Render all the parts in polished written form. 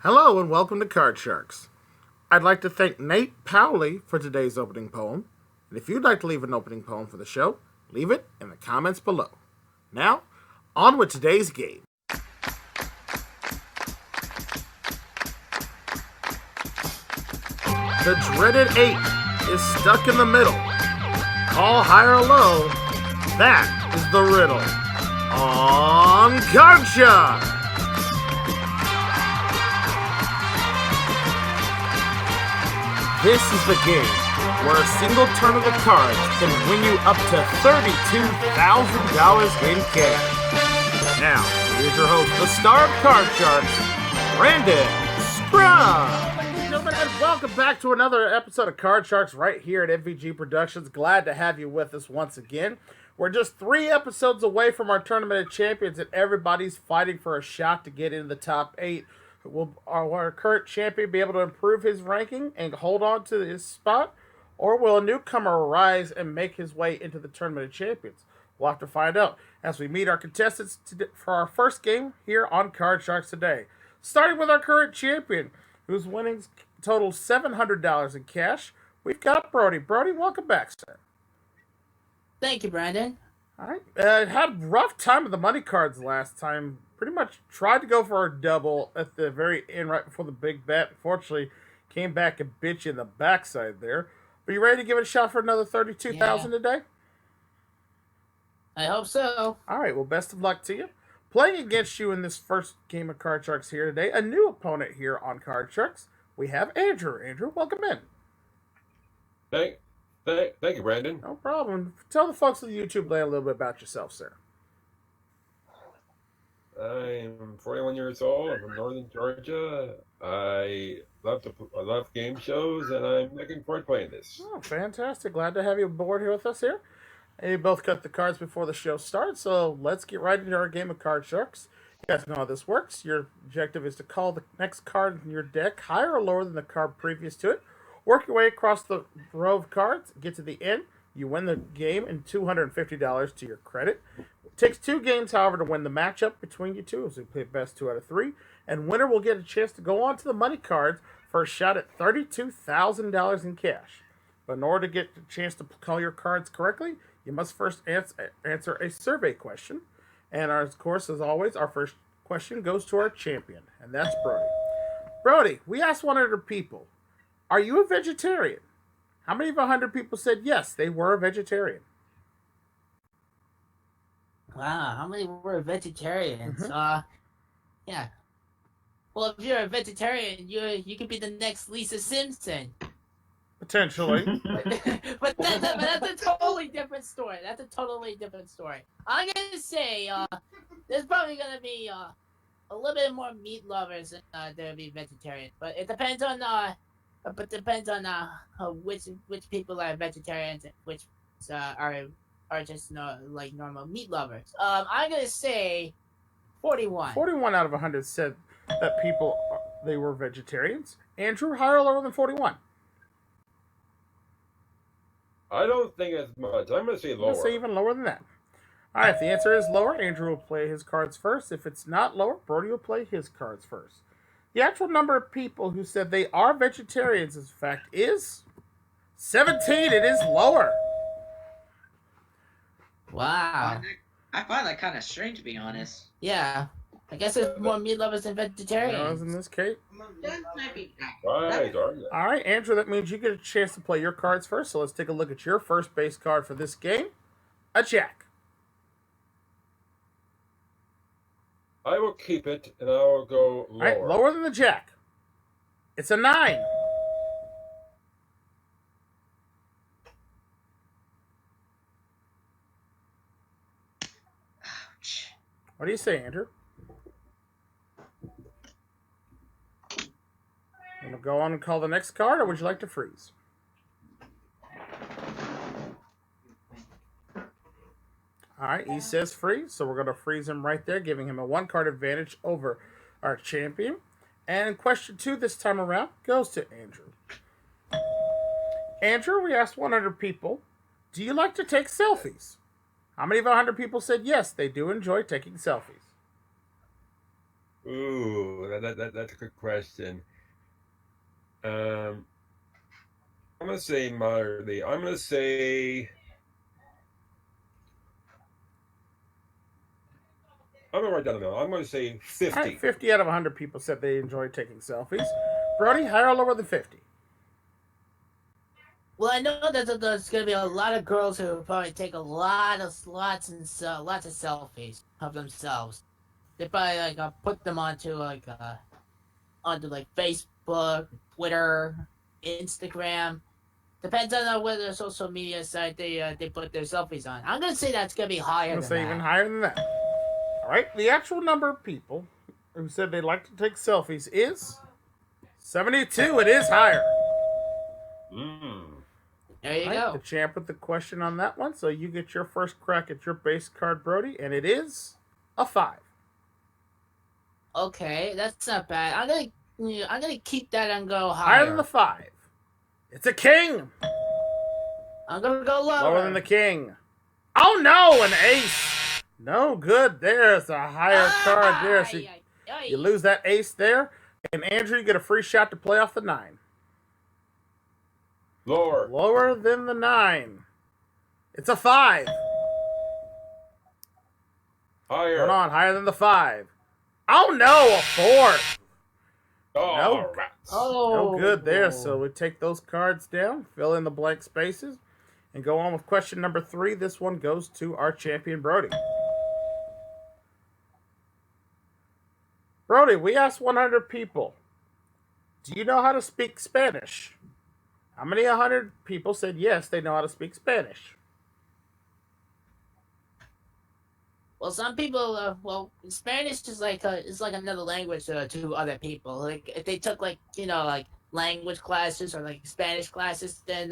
Hello and welcome to Card Sharks. I'd like to thank Nate Powley for today's opening poem. And if you'd like to leave an opening poem for the show, leave it in the comments below. Now, on with today's game. The dreaded 8 is stuck in the middle. Call high or low, that is the riddle. On Card Shark! This is the game where a single turn of the cards can win you up to $32,000 in cash. Now, here's your host, the star of Card Sharks, Brandon Scrub. Ladies and gentlemen, and welcome back to another episode of Card Sharks right here at MVG Productions. Glad to have you with us once again. We're just 3 episodes away from our Tournament of Champions, and everybody's fighting for a shot to get into the top 8. Will our current champion be able to improve his ranking and hold on to his spot? Or will a newcomer arise and make his way into the Tournament of Champions? We'll have to find out as we meet our contestants for our first game here on Card Sharks today. Starting with our current champion, whose winnings total $700 in cash. We've got Brody. Brody, welcome back, sir. Thank you, Brandon. All right. Had a rough time with the money cards last time. Pretty much tried to go for a double at the very end right before the big bet. Unfortunately, came back and bit you in the backside there. Are you ready to give it a shot for another $32,000 today? I hope so. All right. Well, best of luck to you. Playing against you in this first game of Card Sharks here today, a new opponent here on Card Sharks. We have Andrew. Andrew, welcome in. Thank you, Brandon. No problem. Tell the folks of the YouTube land a little bit about yourself, sir. I'm 41 years old. I'm from Northern Georgia. I love game shows, and I'm looking forward to playing this. Oh, fantastic. Glad to have you aboard here with us here. And you both cut the cards before the show starts, so let's get right into our game of Card Sharks. You guys know how this works. Your objective is to call the next card in your deck higher or lower than the card previous to it. Work your way across the row of cards, get to the end. You win the game and $250 to your credit. It takes 2 games, however, to win the matchup between you two, as we play best 2 out of 3. And winner will get a chance to go on to the money cards for a shot at $32,000 in cash. But in order to get the chance to call your cards correctly, you must first answer a survey question. And of course, as always, our first question goes to our champion, and that's Brody. Brody, we asked 100 people, are you a vegetarian? How many of 100 people said yes, they were a vegetarian? Wow, how many were vegetarians? Yeah. Well, if you're a vegetarian, you could be the next Lisa Simpson. Potentially. but that's a totally different story. I'm gonna say there's probably gonna be a little bit more meat lovers than there'll be vegetarians. But it depends on which people are vegetarians and which are just like normal meat lovers. I'm gonna say 41. 41 out of 100 said that they were vegetarians. Andrew, higher or lower than 41? I don't think it's much. I'm going to say lower. I'm going to say even lower than that. All right, if the answer is lower, Andrew will play his cards first. If it's not lower, Brody will play his cards first. The actual number of people who said they are vegetarians, in fact, is 17. It is lower. Wow. I find that kind of strange, to be honest. Yeah. I guess there's more meat lovers than vegetarians. In this case. Right. All right, Andrew, that means you get a chance to play your cards first. So let's take a look at your first base card for this game. A jack. I will keep it, and I will go lower. All right, lower than the jack. It's a 9. Ouch. What do you say, Andrew? I'm going to go on and call the next card, or would you like to freeze? All right, he says freeze, so we're going to freeze him right there, giving him a 1-card advantage over our champion. And question 2 this time around goes to Andrew. Andrew, we asked 100 people, do you like to take selfies? How many of 100 people said yes, they do enjoy taking selfies? Ooh, that's a good question. I'm gonna say moderately. I'm gonna say. I'm gonna write down a number. I'm gonna say 50. All right, 50 out of 100 people said they enjoy taking selfies. Brody, higher or lower than 50? Well, I know that there's gonna be a lot of girls who probably take lots of selfies of themselves. They probably like put them onto like Facebook, Twitter, Instagram. Depends on whether social media site they put their selfies on. I'm gonna say that's gonna be higher I'm going than to say that. even higher than that. All right, the actual number of people who said they like to take selfies is 72. It is higher. Mm. There you All right, go. the champ with the question on that one. So you get your first crack at your base card, Brody, and it is a 5. Okay, that's not bad. I'm gonna keep that and go Higher than the higher. 5. It's a king. I'm gonna go lower. Lower than the king. Oh no, an ace. No good. There's a higher card there. So you lose that ace there. And Andrew, you get a free shot to play off the 9. Lower. Lower than the 9. It's a 5. Higher. Hold on, higher than the 5. Oh no, a 4. Oh, No. rats. No good there. So we take those cards down, fill in the blank spaces, and go on with question number 3. This one goes to our champion, Brody. Brody, we asked 100 people, do you know how to speak Spanish? How many 100 people said yes, they know how to speak Spanish? Well, some people, Spanish is like another language to other people. Like if they took like language classes or like Spanish classes, then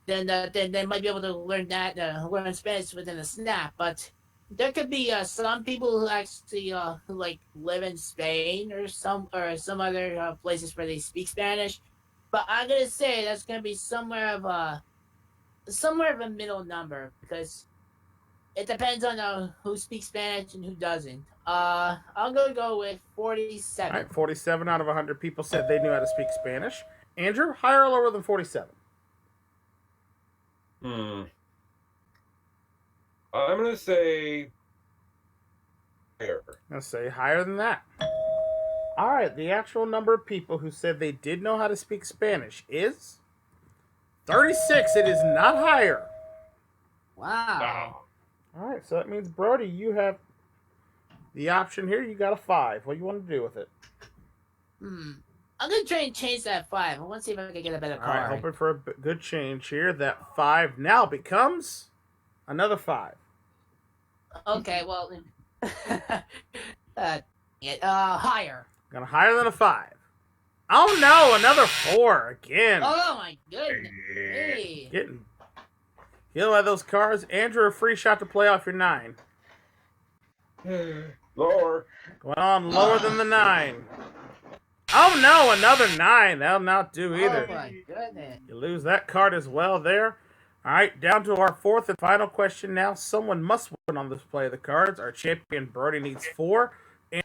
they might be able to learn Spanish within a snap. But there could be some people who actually who like live in Spain or some other places where they speak Spanish. But I'm gonna say that's gonna be somewhere of a middle number because it depends on who speaks Spanish and who doesn't. I'm gonna go with 47. All right, 47 out of 100 people said they knew how to speak Spanish. Andrew, higher or lower than 47? I'm gonna say higher. I'm going to say higher than that. All right, the actual number of people who said they did know how to speak Spanish is 36. It is not higher. Wow. All right, so that means, Brody, you have the option here. You got a 5. What do you want to do with it? I'm gonna try and change that 5. I want to see if I can get a better All right, card. hoping for a good change here. That 5 now becomes another 5. Okay, well, higher. Gonna higher than a 5. Oh no, another 4 again. Oh my goodness. Hey. Getting hit by those cards. Andrew, a free shot to play off your 9. Lower. Going on lower than the 9. Oh no, another 9. That'll not do either. Oh my goodness. You lose that card as well there. All right, down to our 4th and final question now. Someone must win on this play of the cards. Our champion, Brody, needs 4.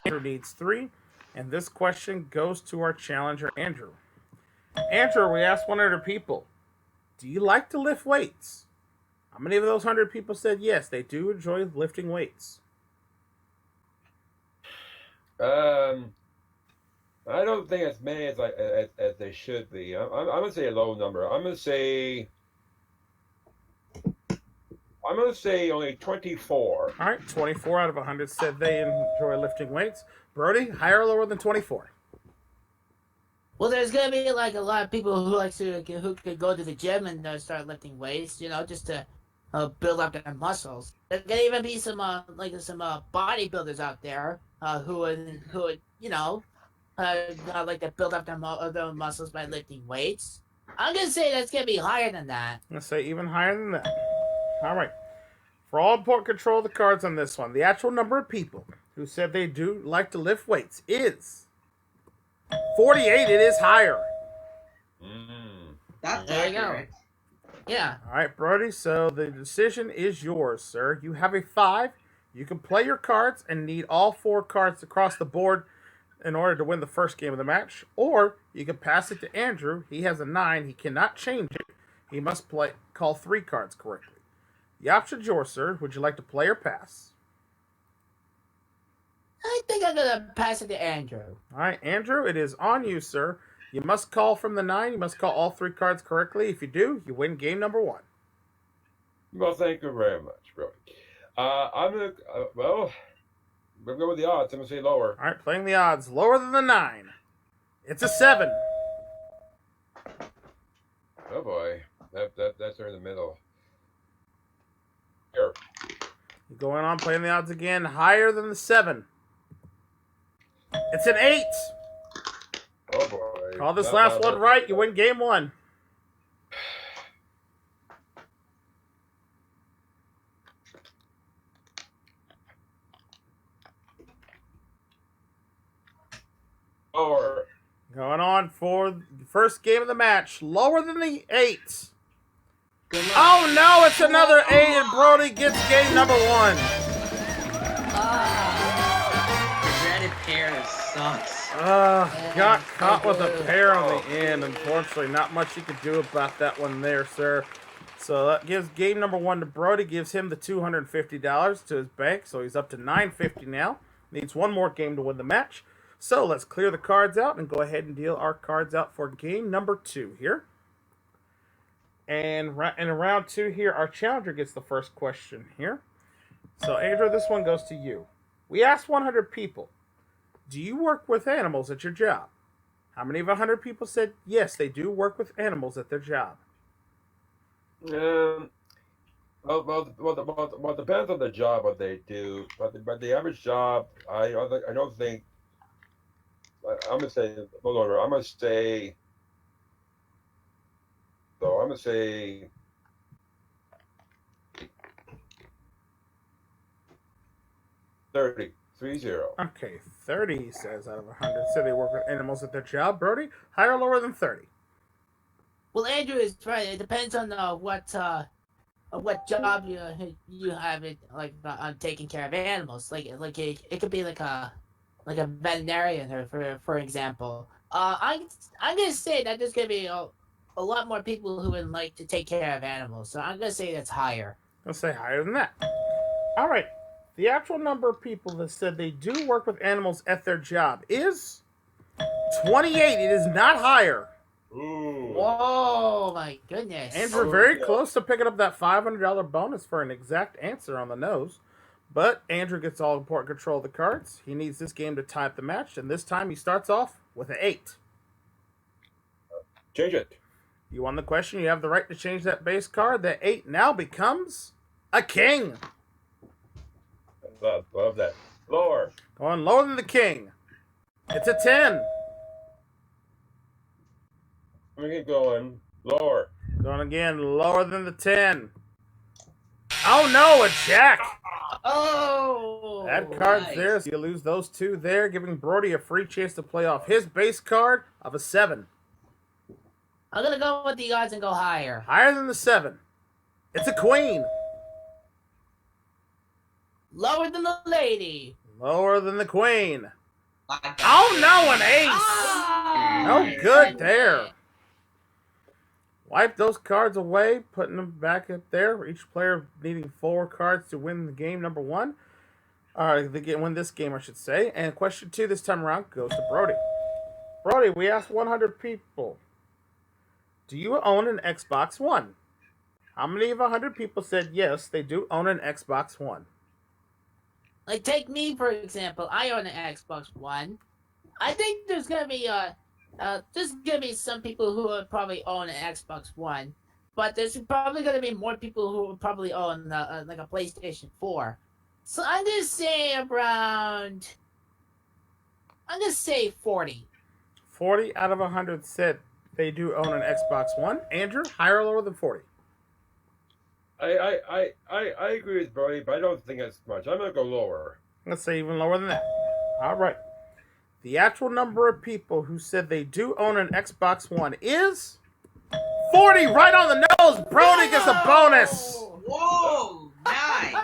Andrew needs 3. And this question goes to our challenger, Andrew. Andrew, we asked 100 people, do you like to lift weights? How many of those 100 people said yes, they do enjoy lifting weights? I don't think as many as they should be. I'm gonna say a low number. I'm gonna say only 24. All right, 24 out of 100 said they enjoy lifting weights. Brody, higher or lower than 24? Well, there's gonna be like a lot of people who could go to the gym and start lifting weights, just to build up their muscles. There's gonna even be some bodybuilders out there who would like to build up their muscles by lifting weights. I'm gonna say that's gonna be higher than that. I'm going to say even higher than that. All right. For all important control of the cards on this one, the actual number of people who said they do like to lift weights is 48. It is higher. That's There you go. accurate. Yeah. All right, Brody, so the decision is yours, sir. You have a 5. You can play your cards and need all 4 cards across the board in order to win the first game of the match, or you can pass it to Andrew. He has a 9. He cannot change it. He must call 3 cards correctly. The option's yours, sir. Would you like to play or pass? I think I'm gonna pass it to Andrew. All right, Andrew, it is on you, sir. You must call from the 9. You must call all 3 cards correctly. If you do, you win game number 1. Well, thank you very much, Brody. I'm gonna we're gonna go with the odds. I'm gonna say lower. All right, playing the odds. Lower than the 9. It's a 7. Oh boy, that's there in the middle. Here. Going on, playing the odds again. Higher than the 7. It's an 8. Oh boy. Call this last one right. You win game 1. Lower. Going on for the first game of the match. Lower than the 8. Oh no, it's another 8 and Brody gets game number 1. The dreaded pair sucks. Got caught with a pair on the end. Unfortunately, not much you could do about that one there, sir. So that gives game number 1 to Brody, gives him the $250 to his bank, so he's up to $950 now. Needs one more game to win the match. So let's clear the cards out and go ahead and deal our cards out for game number 2 here. And in round 2 here, our challenger gets the first question here. So Andrew, this one goes to you. We asked 100 people, do you work with animals at your job? How many of 100 people said yes, they do work with animals at their job? Well, depends on the job what they do. But the average job, I don't think. I'm gonna say, hold on. I'm gonna say. So I'm gonna say. 30. Okay, 30, he says, out of 100 said they work with animals at their job. Brody, higher or lower than 30? Well, Andrew is right. It depends on what job you have it on taking care of animals. It could be like a veterinarian, or for example. I'm gonna say that there's gonna be a lot more people who would like to take care of animals. So I'm gonna say that's higher. I'll say higher than that. All right. The actual number of people that said they do work with animals at their job is 28. It is not higher. Ooh. Whoa, my goodness. Andrew, very close to picking up that $500 bonus for an exact answer on the nose. But Andrew gets all important control of the cards. He needs this game to tie up the match, and this time he starts off with an 8. Change it. You won the question. You have the right to change that base card. That 8 now becomes a king. Love that. Lower. Going lower than the king. It's a 10. Let me keep going. Lower. Going again, lower than the 10. Oh no, a jack. Oh! That card's nice. there, so you lose those 2 there, giving Brody a free chance to play off his base card of a 7. I'm gonna go with the odds and go higher. Higher than the 7. It's a queen. Lower than the lady. Lower than the queen. My God. Oh no, an ace. Ah! No good there. Wipe those cards away, putting them back up there. Each player needing 4 cards to win the game number 1. Win this game, I should say. And question 2 this time around goes to Brody. Brody, we asked 100 people, do you own an Xbox One? How many of 100 people said yes, they do own an Xbox One? Like, take me, for example. I own an Xbox One. I think there's gonna be some people who would probably own an Xbox One, but there's probably gonna be more people who would probably own like a PlayStation 4. So I'm gonna say 40. 40 out of 100 said they do own an Xbox One. Andrew, higher or lower than 40? I agree with Brody, but I don't think that's much. I'm gonna go lower. Let's say even lower than that. All right. The actual number of people who said they do own an Xbox One is 40, right on the nose. Brody gets a bonus. Whoa, nice.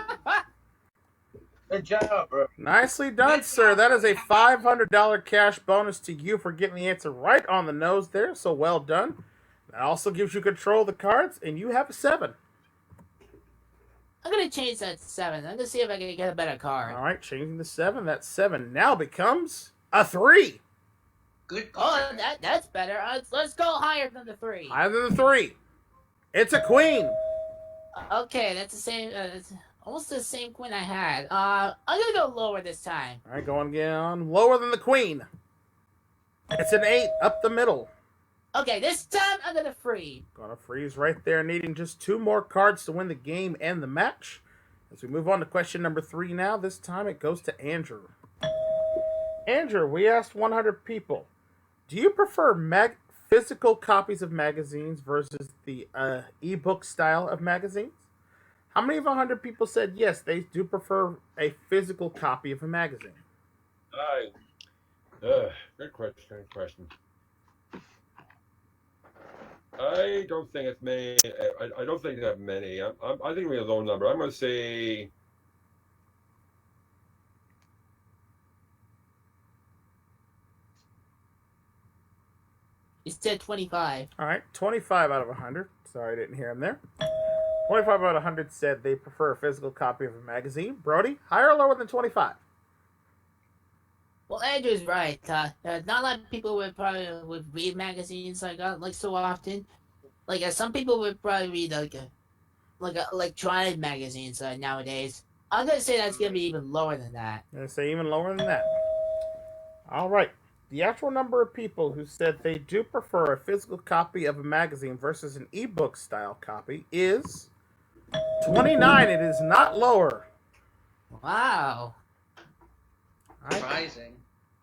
Good job, bro. Nicely done, Good sir. job. That is a $500 cash bonus to you for getting the answer right on the nose there. So well done. That also gives you control of the cards, and you have a 7. I'm gonna change that to 7. I'm gonna see if I can get a better card. All right, changing to 7. That 7 now becomes a 3. Good Oh, card. that's better. Let's go higher than the 3. Higher than the 3. It's a queen. Okay, that's the same. It's almost the same queen I had. I'm gonna go lower this time. All right, going again. Lower than the queen. It's an 8 up the middle. Okay, this time I'm gonna freeze. Gonna freeze right there, needing just 2 more cards to win the game and the match. As we move on to question number 3 now, this time it goes to Andrew. Andrew, we asked 100 people, do you prefer physical copies of magazines versus the ebook style of magazines? How many of 100 people said yes, they do prefer a physical copy of a magazine? Good question. Good question. I don't think it's many. I don't think that many. I think we have a low number. I'm going to say. You said 25. All right, 25 out of 100. Sorry, I didn't hear him there. 25 out of 100 said they prefer a physical copy of a magazine. Brody, higher or lower than 25? Well, Andrew's right. Not a lot of people would read magazines like so often. Some people would probably read like electronic magazines nowadays. I'm gonna say that's gonna be even lower than that. I'm going to say even lower than that. All right. The actual number of people who said they do prefer a physical copy of a magazine versus an ebook style copy is 29. It is not lower. Wow. All right. Surprising.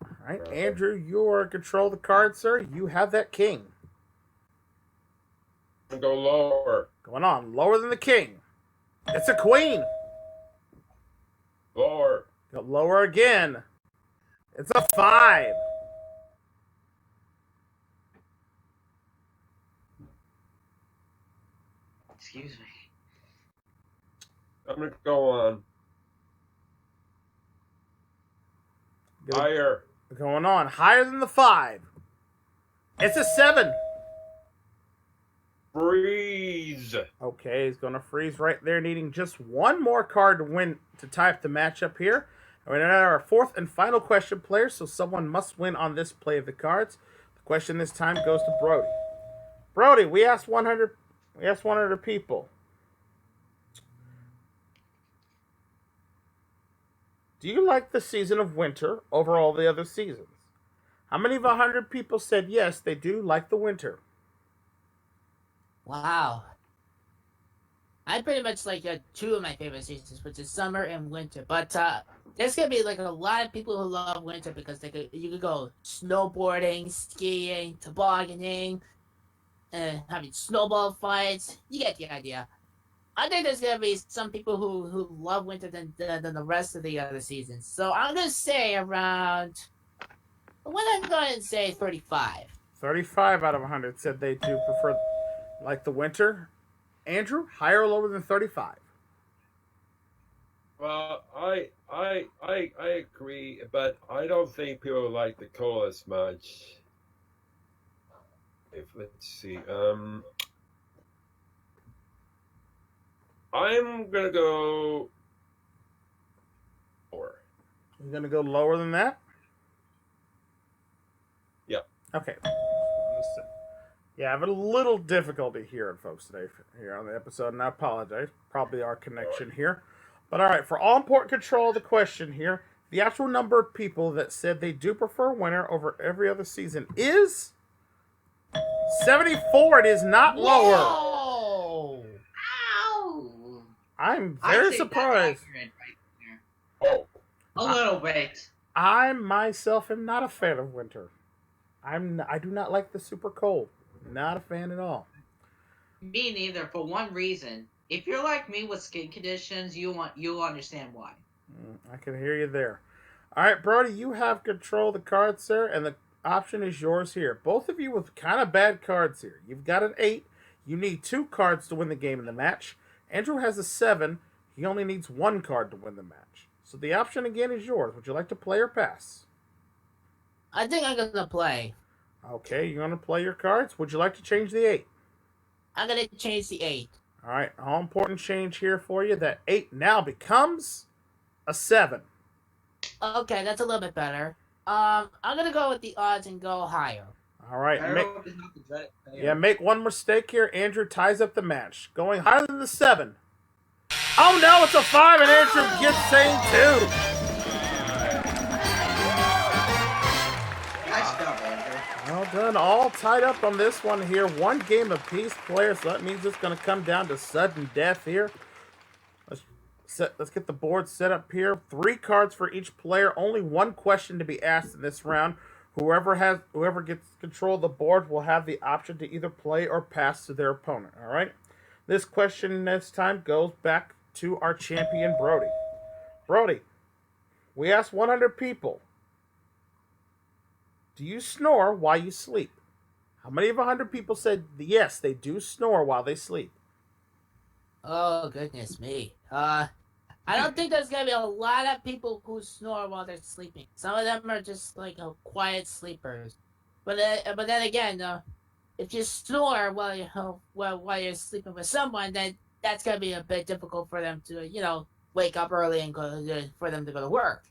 All right, Andrew, you are in control of the card, sir. You have that king. Go lower. Going on. Lower than the king. It's a queen. Lower. Go lower again. It's a 5. Excuse me. I'm going to go on. Higher. Going on. Higher than the 5. It's a 7. Freeze. Okay, he's going to freeze right there, needing just 1 more card to win to tie up the matchup here. We're at our 4th and final question, players, so someone must win on this play of the cards. The question this time goes to Brody. Brody, we asked 100 people. Do you like the season of winter over all the other seasons? How many of 100 people said yes, they do like the winter? Wow. I pretty much like 2 of my favorite seasons, which is summer and winter. But there's gonna be like a lot of people who love winter because you could go snowboarding, skiing, tobogganing, having snowball fights. You get the idea. I think there's gonna be some people who love winter than the rest of the other seasons. So I'm gonna say around. What I'm going to say 35. 35 out of 100 said they do prefer like the winter. Andrew, higher or lower than 35? Well, I agree, but I don't think people like the cold as much. Let's see. I'm gonna go lower. You're going to go lower than that? Yeah. Okay. Yeah, I have a little difficulty hearing folks today here on the episode, and I apologize. Probably our connection here. But all right, for all important control of the question here, the actual number of people that said they do prefer winter over every other season is 74. It is not lower. Whoa! Ow! I'm I very think surprised. that's accurate right there. Oh, A little bit. I myself am not a fan of winter. I do not like the super cold. Not a fan at all. Me neither. For one reason, if you're like me with skin conditions, you'll understand why. I can hear you there. All right, Brody, you have control of the cards, sir, and the option is yours here. Both of you with kind of bad cards here. You've got an 8. You need 2 cards to win the game in the match. Andrew has a 7. He only needs 1 card to win the match. So So the option again is yours. Would you like to play or pass? I think I'm gonna play. Okay, you're gonna play your cards. Would you like to change the 8? I'm gonna change the 8. All right, all important change here for you. That 8 now becomes a 7. Okay, that's a little bit better. I'm gonna go with the odds and go higher. All right, I hope it's not the dreaded fail. make one mistake here. Andrew ties up the match, going higher than the 7. Oh no, it's a 5, and Andrew gets saying 2. Nice job, Andrew. Well done. All tied up on this one here. One game apiece, players. So that means it's going to come down to sudden death here. Let's get the board set up here. 3 cards for each player. Only one question to be asked in this round. Whoever gets control of the board will have the option to either play or pass to their opponent. All right. This question this time goes back to our champion Brody. Brody, we asked 100 people. Do you snore while you sleep? How many of 100 people said yes, they do snore while they sleep? Oh goodness me. I don't think there's gonna be a lot of people who snore while they're sleeping. Some of them are just like quiet sleepers. But then again, if you snore while you're sleeping with someone, then that's gonna be a bit difficult for them to wake up early and for them to go to work.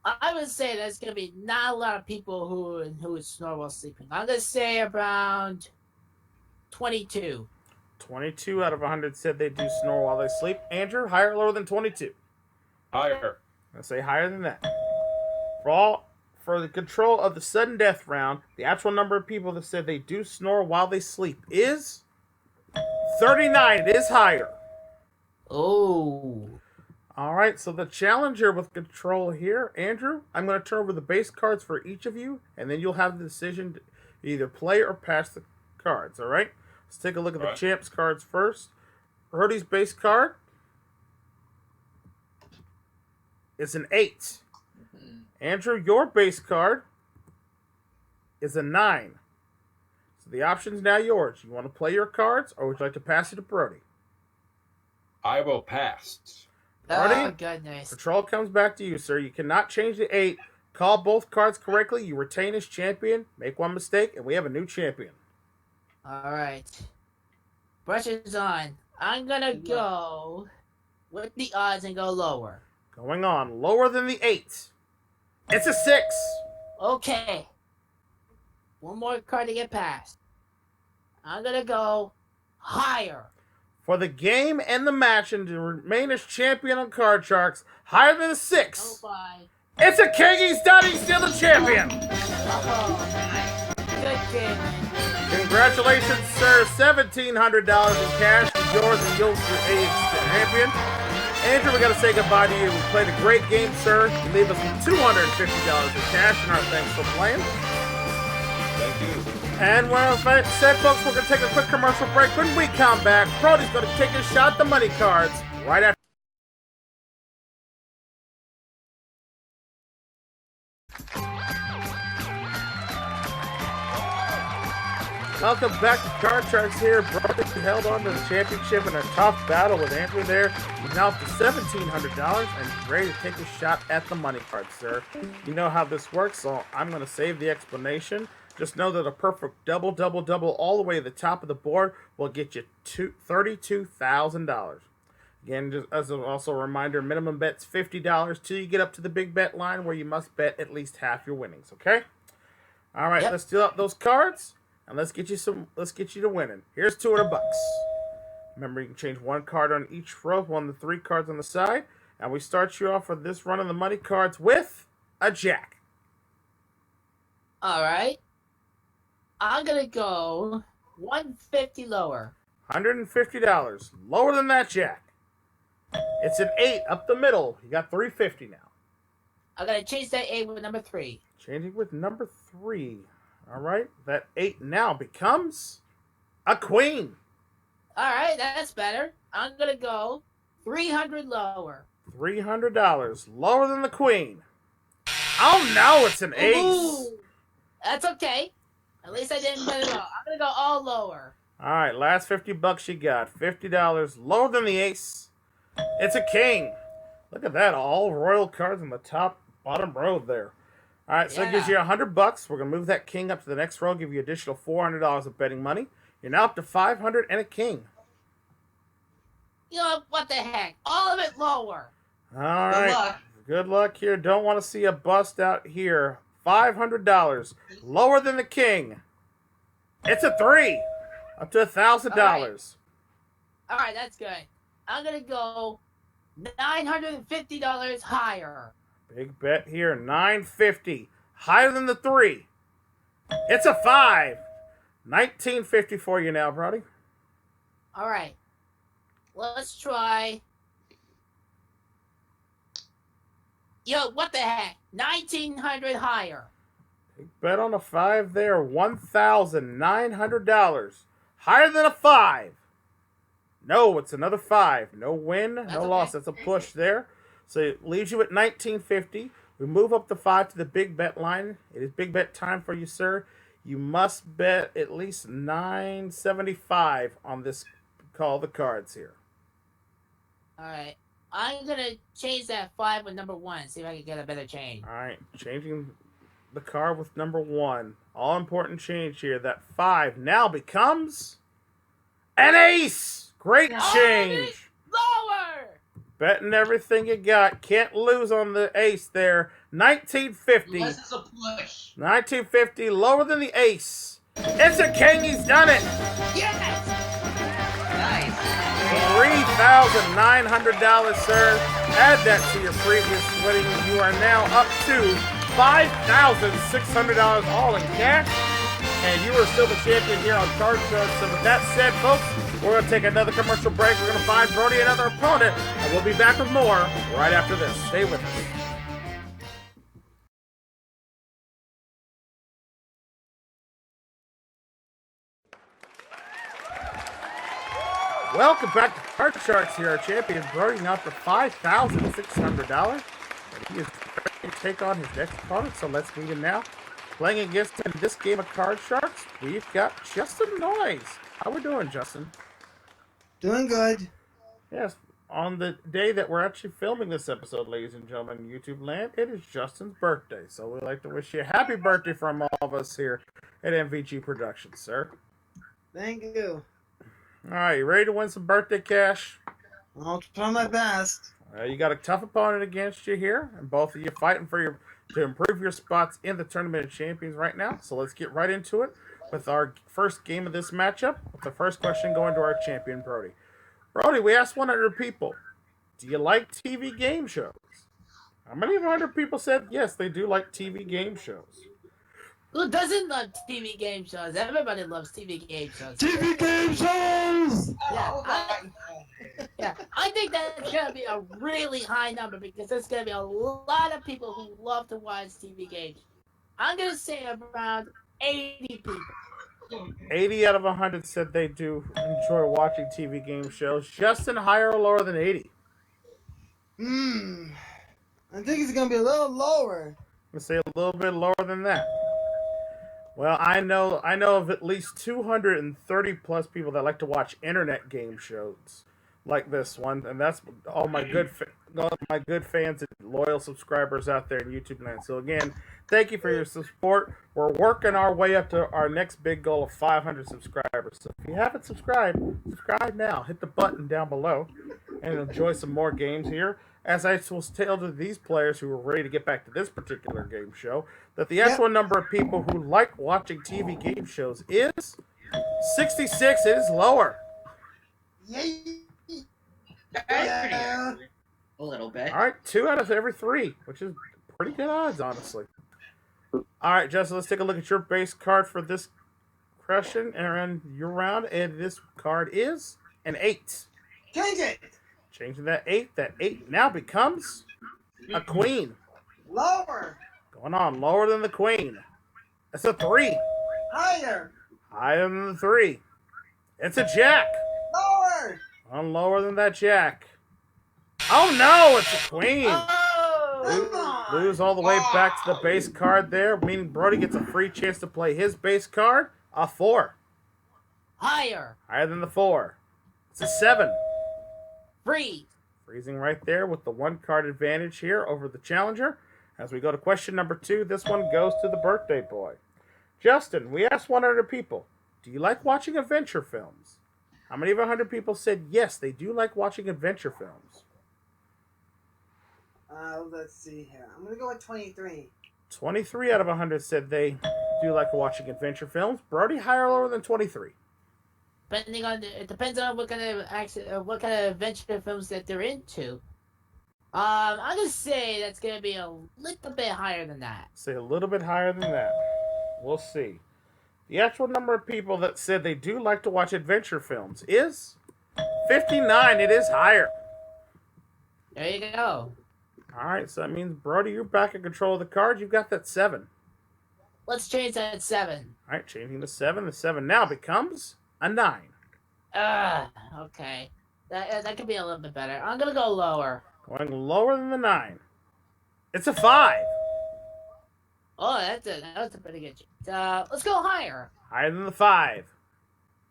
I would say there's gonna be not a lot of people who would snore while sleeping. I'm gonna say around 22. 22 out of 100 said they do snore while they sleep. Andrew, higher or lower than 22? Higher. I say higher than that. For the control of the sudden death round, the actual number of people that said they do snore while they sleep is 39. It is higher. Oh. All right, so the challenger with control here, Andrew, I'm going to turn over the base cards for each of you, and then you'll have the decision to either play or pass the cards, all right? Let's take a look at the champs cards first. Brody's base card is an 8. Andrew, your base card is a 9. So the option's now yours. You want to play your cards, or would you like to pass it to Brody? I will pass. Brody, Oh goodness. control comes back to you, sir. You cannot change the 8. Call both cards correctly. You retain as champion. Make one mistake, and we have a new champion. All right. Pressure's on. I'm gonna go with the odds and go lower. Going on. Lower than the 8. It's a 6. Okay. One more card to get past. I'm gonna go higher. For the game and the match and to remain as champion on Card Sharks, higher than a 6. Oh bye. It's a king. He's done. He's still the champion. Oh, good kid. Congratulations, sir. $1,700 in cash is yours, and you'll be a champion. Andrew, we got to say goodbye to you. We played a great game, sir. You leave us with $250 in cash, and our thanks for playing. Thank you. And well, said, folks, we're going to take a quick commercial break. When we come back, Brody's going to take a shot at the money cards right after. Welcome back to Card Sharks here. Brody held on to the championship in a tough battle with Andrew there. He's now up to $1,700 and ready to take a shot at the money cards, sir. You know how this works, so I'm going to save the explanation. Just know that a perfect double all the way to the top of the board will get you $32,000. Again, just as also a reminder, minimum bet's $50 till you get up to the big bet line where you must bet at least half your winnings, okay? All right, Let's deal out those cards. And let's get you to winning. Here's $200. Remember, you can change one card on each row, one of the 3 cards on the side. And we start you off for this run of the money cards with a jack. All right. I'm gonna go $150 lower. $150. Lower than that jack. It's an 8 up the middle. You got $350 now. I'm gonna change that 8 with number 3. Changing with number 3. All right. That 8 now becomes a queen. All right, that's better. I'm gonna go $300 lower. $300. Lower than the queen. Oh no, it's an ace. Ooh, that's okay. At least I didn't bet it all. I'm gonna go all lower. All right, last $50 you got. $50 lower than the ace. It's a king. Look at that. All royal cards on the top, bottom row there. All right, so it gives you $100. We're going to move that king up to the next row, give you additional $400 of betting money. You're now up to $500 and a king. You know what the heck? All of it lower. All right. Good luck here. Don't want to see a bust out here. $500. Lower than the king. It's a 3. Up to $1,000. All right, that's good. I'm going to go $950 higher. Big bet here. $950. Higher than the 3. It's a 5. $19.50 for you now, Brody. All right. Let's try. Yo, what the heck? 1,900 higher. Big bet on a 5 there. $1,900. Higher than a 5. No, it's another 5. No win, no loss. That's a push there. So it leaves you at $19.50. We move up the 5 to the big bet line. It is big bet time for you, sir. You must bet at least $9.75 on this call the cards here. All right. I'm going to change that 5 with number 1. See if I can get a better change. All right. Changing the card with number 1. All important change here. That 5 now becomes an ace. Great change. Lower. Betting everything you got. Can't lose on the ace there. $19.50. Unless it's a push. $19.50. Lower than the ace. It's a king. He's done it. Yes. Nice. $3,900, sir. Add that to your previous winning. You are now up to $5,600 all in cash. And you are still the champion here on Card Sharks. So with that said, folks, we're going to take another commercial break. We're going to find Brody another opponent. And we'll be back with more right after this. Stay with us. Welcome back to Card Sharks here. Our champion Brody now for $5,600. And he is ready to take on his next opponent. So let's meet him now. Playing against him in this game of Card Sharks, we've got Justin Noyes. How we doing, Justin? Doing good. Yes, on the day that we're actually filming this episode, ladies and gentlemen, in YouTube land, it is Justin's birthday. So we'd like to wish you a happy birthday from all of us here at MVG Productions, sir. Thank you. All right, you ready to win some birthday cash? I'll try my best. You got a tough opponent against you here, and both of you fighting for to improve your spots in the Tournament of Champions right now. So let's get right into it with our first game of this matchup. With the first question going to our champion, Brody. Brody, we asked 100 people, do you like TV game shows? How many of 100 people said yes, they do like TV game shows? Who doesn't love TV game shows? Everybody loves TV game shows. TV game shows! Yeah, I think that's going to be a really high number because there's going to be a lot of people who love to watch TV games. I'm going to say around 80 people. 80 out of 100 said they do enjoy watching TV game shows. Justin, higher or lower than 80? I think it's going to be a little lower. Let's say a little bit lower than that. Well, I know of at least 230 plus people that like to watch internet game shows like this one, and that's all my good fans and loyal subscribers out there in YouTube land. So again, thank you for your support. We're working our way up to our next big goal of 500 subscribers. So if you haven't subscribed, subscribe now. Hit the button down below and enjoy some more games here. As I will tell to these players who are ready to get back to this particular game show, that the actual number of people who like watching TV game shows is 66. It is lower. Yay! A little bit. All right, 2 out of every 3, which is pretty good odds, honestly. All right, Justin, let's take a look at your base card for this question and your round. And this card is an 8. Change it! Changing that 8. That 8 now becomes a queen. Lower! Going on, lower than the queen. It's a 3. Higher! Higher than the 3. It's a jack. Lower! On lower than that jack. Oh no, it's a queen. Oh! Lose all the way back to the base card there, meaning Brody gets a free chance to play his base card, a 4. Higher. Higher than the 4. It's a 7. Free. Freezing right there with the 1 card advantage here over the challenger. As we go to question number 2, this one goes to the birthday boy. Justin, we asked 100 people, do you like watching adventure films? How many of 100 people said yes, they do like watching adventure films? Let's see here. I'm gonna go with 23. 23 out of 100 said they do like watching adventure films. Brody, higher or lower than 23? It depends on what kind of adventure films that they're into. I'm gonna say that's gonna be a little bit higher than that. Say a little bit higher than that. We'll see. The actual number of people that said they do like to watch adventure films is 59. It is higher. There you go. All right, so that means, Brody, you're back in control of the card. You've got that 7. Let's change that to 7. All right, changing to 7. The 7 now becomes a 9. Okay. That could be a little bit better. I'm gonna go lower. Going lower than the 9. It's a 5. Oh, that was a pretty good change. Let's go higher. Higher than the 5.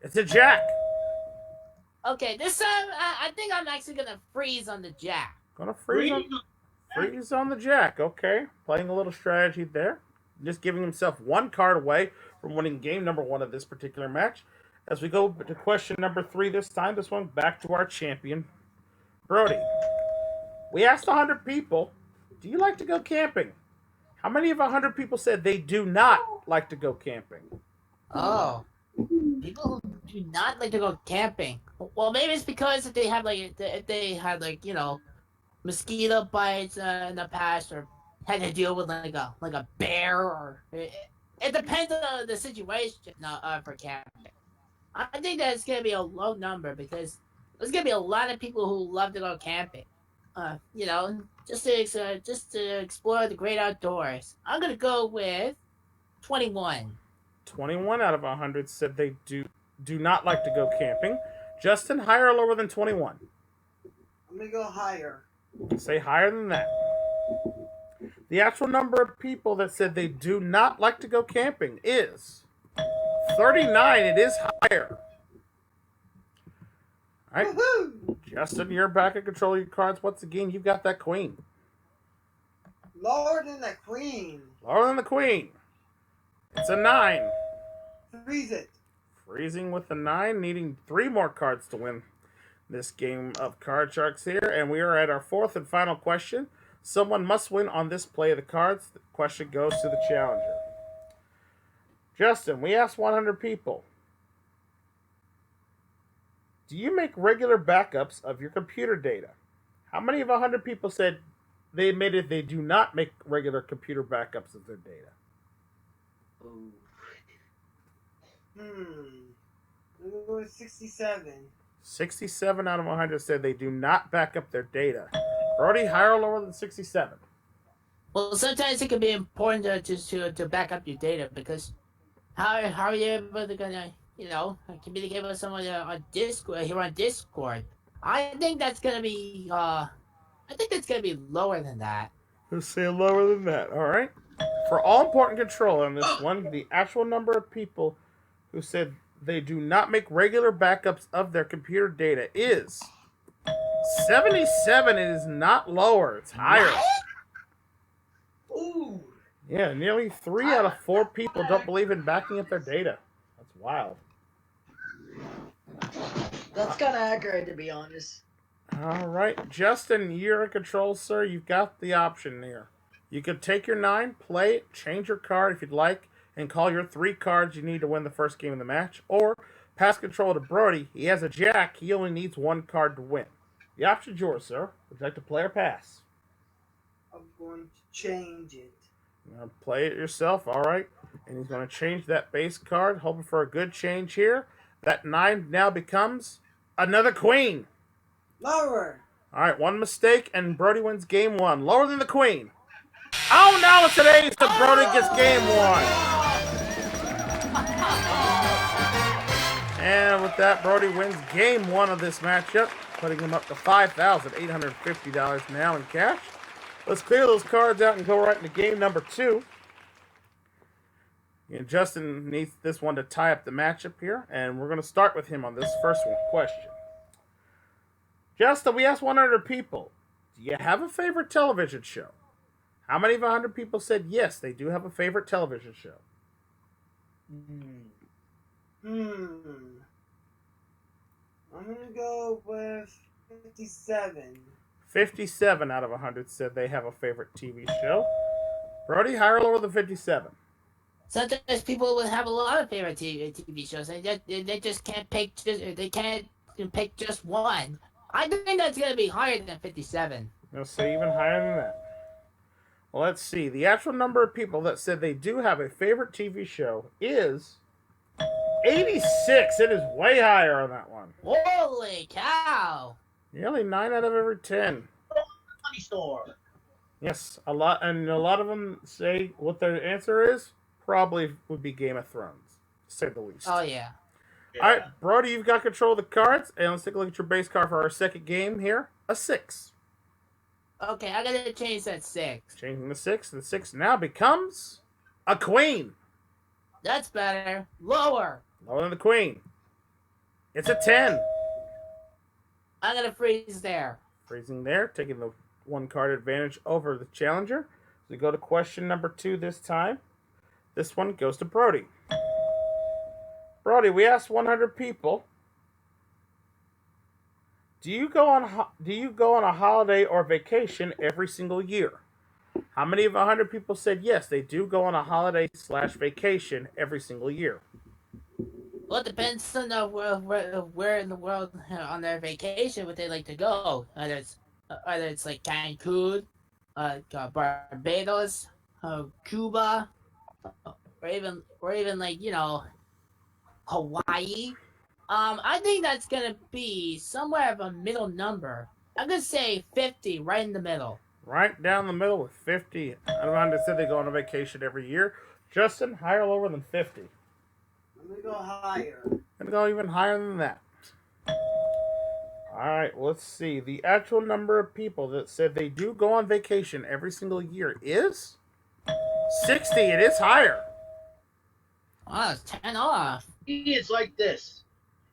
It's a jack. Okay, this time I think I'm actually gonna freeze on the jack. Gonna freeze on the jack. Okay, playing a little strategy there. Just giving himself 1 card away from winning game number 1 of this particular match. As we go to question number 3 this time, this one back to our champion, Brody. We asked 100 people, do you like to go camping? How many of 100 people said they do not like to go camping? Oh, people do not like to go camping. Well, maybe it's because if they had mosquito bites in the past, or had to deal with like a bear, or it depends on the situation for camping. I think that it's gonna be a low number because there's gonna be a lot of people who love to go camping. Just to explore the great outdoors. I'm gonna go with 21. 21 out of 100 said they do not like to go camping. Justin, higher or lower than 21? I'm gonna go higher. Say higher than that. The actual number of people that said they do not like to go camping is 39. It is higher. All right. Woohoo! Justin, you're back in control of your cards. Once again, you've got that queen. Lower than the queen. Lower than the queen. It's a 9. Freeze it. Freezing with the 9, needing 3 more cards to win this game of Card Sharks here. And we are at our 4th and final question. Someone must win on this play of the cards. The question goes to the challenger. Justin, we asked 100 people, do you make regular backups of your computer data? How many of 100 people said they admitted they do not make regular computer backups of their data? Ooh. I'm gonna go with 67. 67 out of 100 said they do not back up their data. Brody, higher or lower than 67? Well, sometimes it can be important to back up your data because how are you able to communicate with someone on Discord here on Discord? I think that's gonna be lower than that. Let's say lower than that. All right. For all important control on this one, the actual number of people who said they do not make regular backups of their computer data is 77. It is not lower. It's higher. What? Ooh. Yeah, nearly 3 out of 4 people don't believe in backing up their data. That's wild. That's kind of accurate, to be honest. All right, Justin, you're in control, sir. You've got the option here. You could take your 9, play it, change your card if you'd like, and call your 3 cards you need to win the first game of the match, or pass control to Brody. He has a jack. He only needs 1 card to win. The option's yours, sir. Would you like to play or pass? I'm going to change it. You're going to play it yourself, all right. And he's going to change that base card, hoping for a good change here. That 9 now becomes another queen. Lower. All right, 1 mistake, and Brody wins game 1. Lower than the queen. Oh, no, it's an ace, so Brody gets game 1. And with that, Brody wins game 1 of this matchup, putting him up to $5,850 now in cash. Let's clear those cards out and go right into game number 2. And Justin needs this one to tie up the matchup here, and we're going to start with him on this first one question. Justin, we asked 100 people, do you have a favorite television show? How many of 100 people said yes, they do have a favorite television show? I'm gonna go with 57. 57 out of 100 said they have a favorite TV show. Brody, higher or lower than 57? Sometimes people will have a lot of favorite TV shows. They just can't pick. They can't pick just one. I think that's gonna be higher than 57. I'll say even higher than that. Well, let's see. The actual number of people that said they do have a favorite TV show is 86. It is way higher on that one. Holy cow! Nearly 9 out of every 10. Money store. Yes, a lot of them say what their answer is. Probably would be Game of Thrones, to say the least. Oh yeah. All right, Brody, you've got control of the cards, and let's take a look at your base card for our second game here. A 6. Okay, I gotta change that 6. Changing the 6. The 6 now becomes a queen. That's better. Lower. Lower than the queen. It's a 10. I'm gonna freeze there. Freezing there, taking the 1 card advantage over the challenger. So we go to question number 2 this time. This one goes to Brody. Brody, we asked 100 people, do you go on a holiday or vacation every single year? How many of 100 people said yes, they do go on a holiday/vacation every single year? Well, it depends on where in the world on their vacation would they like to go. Either it's like Cancun, Barbados, Cuba, or even like Hawaii. I think that's gonna be somewhere of a middle number. I'm gonna say 50, right in the middle. Right down the middle with 50. I don't understand they go on a vacation every year. Justin, higher or lower than 50? I'm gonna go higher. Gonna go even higher than that. Alright, let's see. The actual number of people that said they do go on vacation every single year is 60. It is higher. Oh, it's 10 off. It's like this.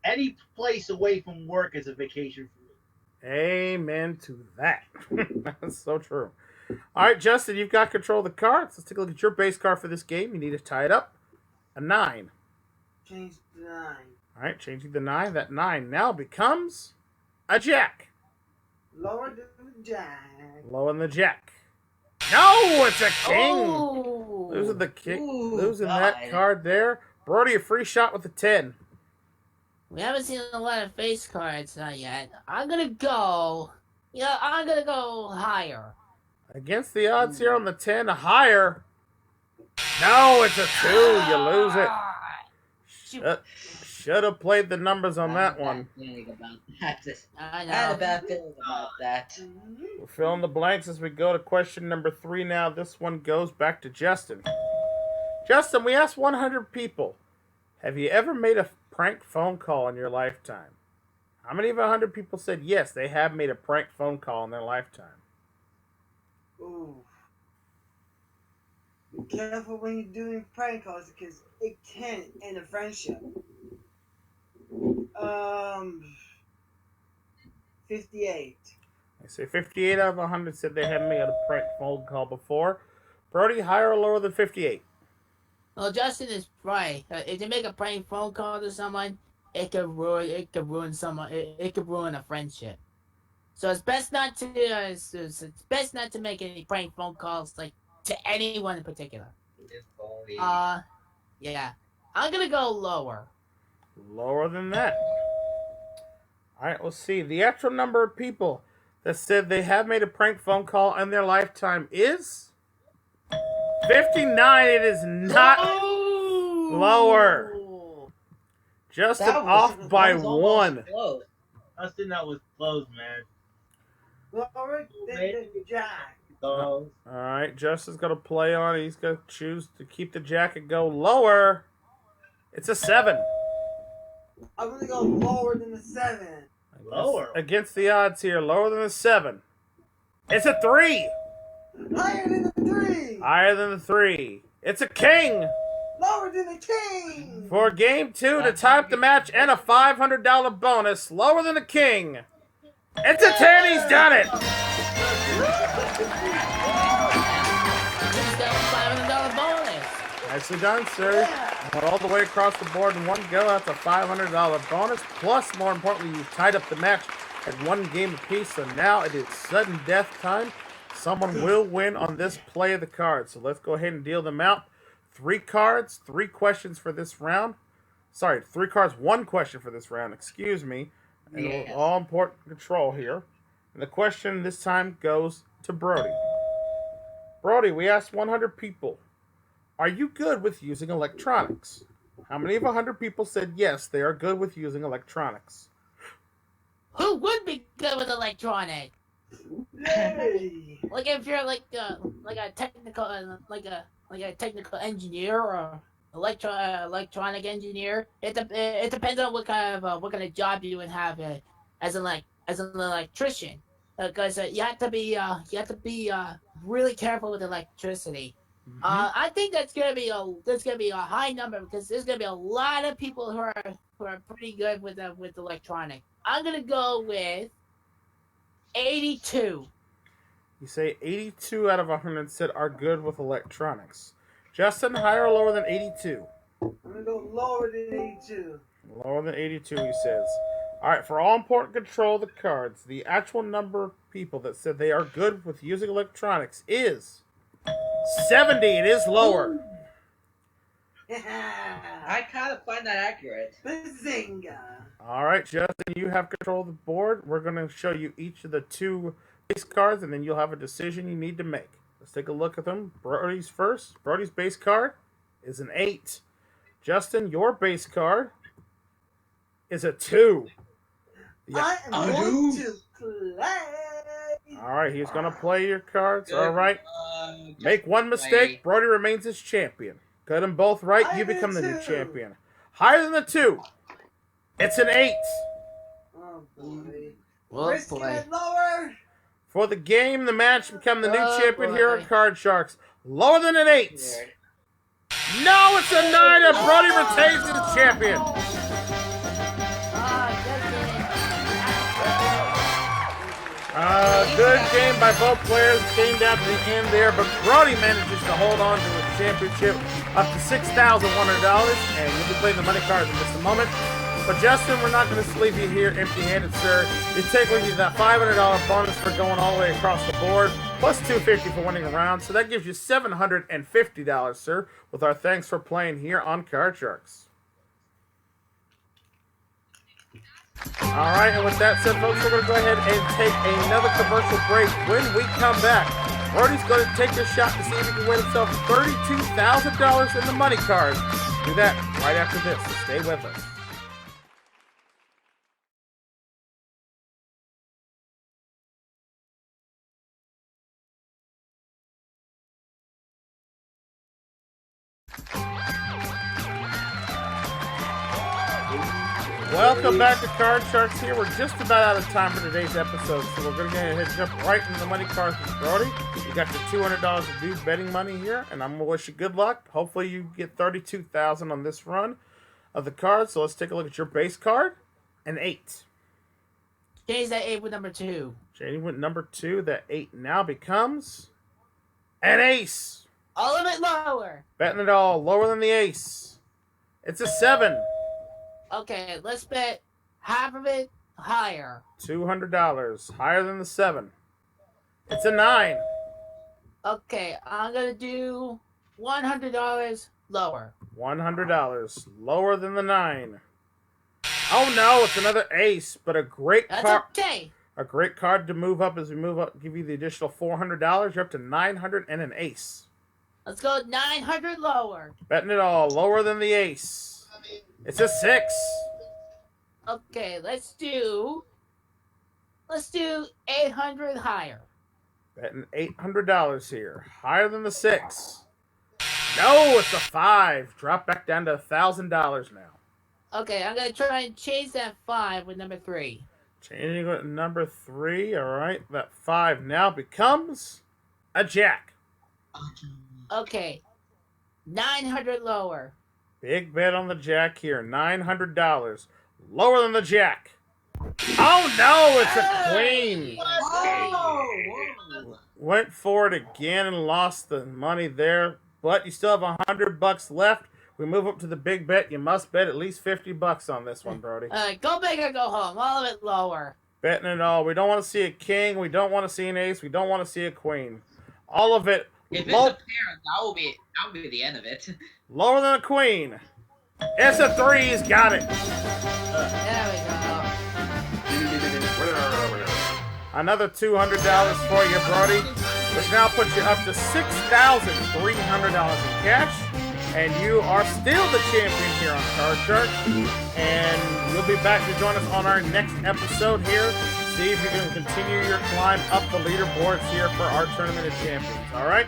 Any place away from work is a vacation for me. Amen to that. That's so true. Alright, Justin, you've got control of the cards. Let's take a look at your base card for this game. You need to tie it up. A 9. Change the 9. Alright, changing the 9. That 9 now becomes a jack. Lower than the jack. Lower than the jack. No, it's a king. Oh. Losing the king. Ooh, Losing God. that card there. Brody, a free shot with the 10. We haven't seen a lot of face cards yet. I'm gonna go higher. Against the odds here on the 10, a higher. No, it's a 2. You lose it. Should have played the numbers on that one. I I had a know. bad feeling about that. We'll fill in the blanks as we go to question number 3 now. This one goes back to Justin. Justin, we asked 100 people, have you ever made a prank phone call in your lifetime? How many of 100 people said yes, they have made a prank phone call in their lifetime? Ooh. Be careful when you're doing prank calls because it can end a friendship. 58. I say 58 out of 100 said they haven't made a prank phone call before. Brody, higher or lower than 58? Well, Justin is right. If you make a prank phone call to someone, it could ruin someone. It could ruin a friendship. So it's best not to. It's best not to make any prank phone calls like to anyone in particular. Yeah. I'm gonna go lower. Lower than that. Alright, let's see. The actual number of people that said they have made a prank phone call in their lifetime is 59. It is not lower. Just off by 1. Close. Justin, that was close, man. Lower than the jack. Alright, Justin's going to play on it. He's going to choose to keep the jack and go lower. It's a 7. I'm gonna go lower than the 7. Lower. Against the odds here, lower than a 7. It's a 3. Higher than the 3. Higher than the 3. It's a king. Lower than the king. For game 2 to tie up the match and a $500 bonus, lower than the king. It's a 10. He's done it. He's got a $500 bonus. Nicely done, sir. Went all the way across the board in one go. That's a $500 bonus. Plus, more importantly, you tied up the match at one game apiece. So now it is sudden death time. Someone will win on this play of the cards. So let's go ahead and deal them out. 3 cards, 3 questions for this round. Sorry, 3 cards, 1 question for this round. Excuse me. And Yes. all important control here. And the question this time goes to Brody. Brody, we asked 100 people, are you good with using electronics? How many of 100 people said yes, they are good with using electronics? Who would be good with electronic? Yay! Like if you're like a technical technical engineer or electronic engineer. It depends on what kind of job you would have as an electrician. Because you have to be really careful with electricity. I think that's gonna be a high number because there's gonna be a lot of people who are pretty good with electronic. I'm gonna go with 82. You say 82 out of 100 said are good with electronics. Justin, higher or lower than 82? I'm gonna go lower than 82. Lower than 82, he says. Alright, for all important control of the cards, the actual number of people that said they are good with using electronics is 70. It is lower. I kind of find that accurate. Bazinga! Alright, Justin, you have control of the board. We're going to show you each of the 2 base cards, and then you'll have a decision you need to make. Let's take a look at them. Brody's first. Brody's base card is an 8. Justin, your base card is a 2. I am going to play! Alright, he's going to play your cards. Good. Alright. Make one mistake, play. Brody remains as champion. Got them both right, you become the new champion. Higher than the 2. It's an 8. Oh boy. Well, Risking boy. it lower! For the game, the match, become the new Oh, champion here boy. at Card Sharks. Lower than an 8. No, it's a 9, and Brody retains as champion. Good game by both players. Came down to the end there, but Brody manages to hold on to the championship up to $6,100, and you'll be playing the money cards in just a moment. But Justin, we're not going to leave you here empty-handed, sir. You take with you that $500 bonus for going all the way across the board, plus $250 for winning a round, so that gives you $750, sir, with our thanks for playing here on Card Sharks. All right, and with that said, folks, we're going to go ahead and take another commercial break. When we come back, Brody's going to take a shot to see if he can win himself $32,000 in the money cards. Do that right after this, so stay with us. Welcome back to Card Sharks here. We're just about out of time for today's episode, so we're going to go ahead and jump right into the money cards with Brody. You got your $200 of due betting money here, and I'm going to wish you good luck. Hopefully you get $32,000 on this run of the cards. So let's take a look at your base card. An 8. Change that 8 with number 2. Changing with number 2, that 8 now becomes an ace. A little bit lower. Betting it all lower than the ace. It's a 7. Okay, let's bet half of it higher. $200 higher than the 7. It's a 9. Okay, I'm gonna do $100 lower. $100 lower than the 9. Oh no, it's another ace, but a great That's card. okay. A great card to move up as we move up. Give you the additional $400. You're up to 900 and an ace. Let's go 900 lower. Betting it all lower than the ace. It's a 6. Okay, let's do 800 higher. Betting $800 here. Higher than the 6. No, it's a 5. Drop back down to $1,000 now. Okay, I'm gonna try and change that 5 with number 3. Changing with number 3. All right, that 5 now becomes a jack. Okay, 900 lower. Big bet on the jack here. $900. Lower than the jack. Oh no, it's a queen. Oh, whoa. Went for it again and lost the money there, but you still have $100 left. We move up to the big bet. You must bet at least $50 on this one, Brody. Go big or go home. All of it lower. Betting it all. We don't want to see a king. We don't want to see an ace. We don't want to see a queen. All of it. If it's a pair, that will be the end of it. Lower than a queen. It's a 3. He's got it. There we go. Another $200 for you, Brody, which now puts you up to $6,300 in cash. And you are still the champion here on Card Shark. And you'll be back to join us on our next episode here. See if you can continue your climb up the leaderboards here for our Tournament of Champions. All right?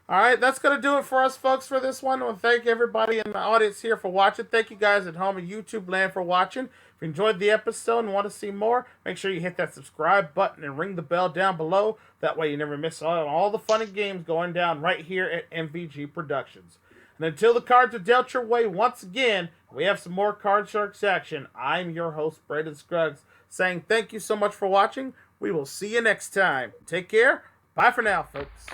All right, that's going to do it for us, folks, for this one. I want to thank everybody in the audience here for watching. Thank you guys at home in YouTube land for watching. If you enjoyed the episode and want to see more, make sure you hit that subscribe button and ring the bell down below. That way you never miss all the fun and games going down right here at MVG Productions. And until the cards are dealt your way once again, we have some more Card Sharks action. I'm your host, Braden Scruggs, saying thank you so much for watching. We will see you next time. Take care. Bye for now, folks.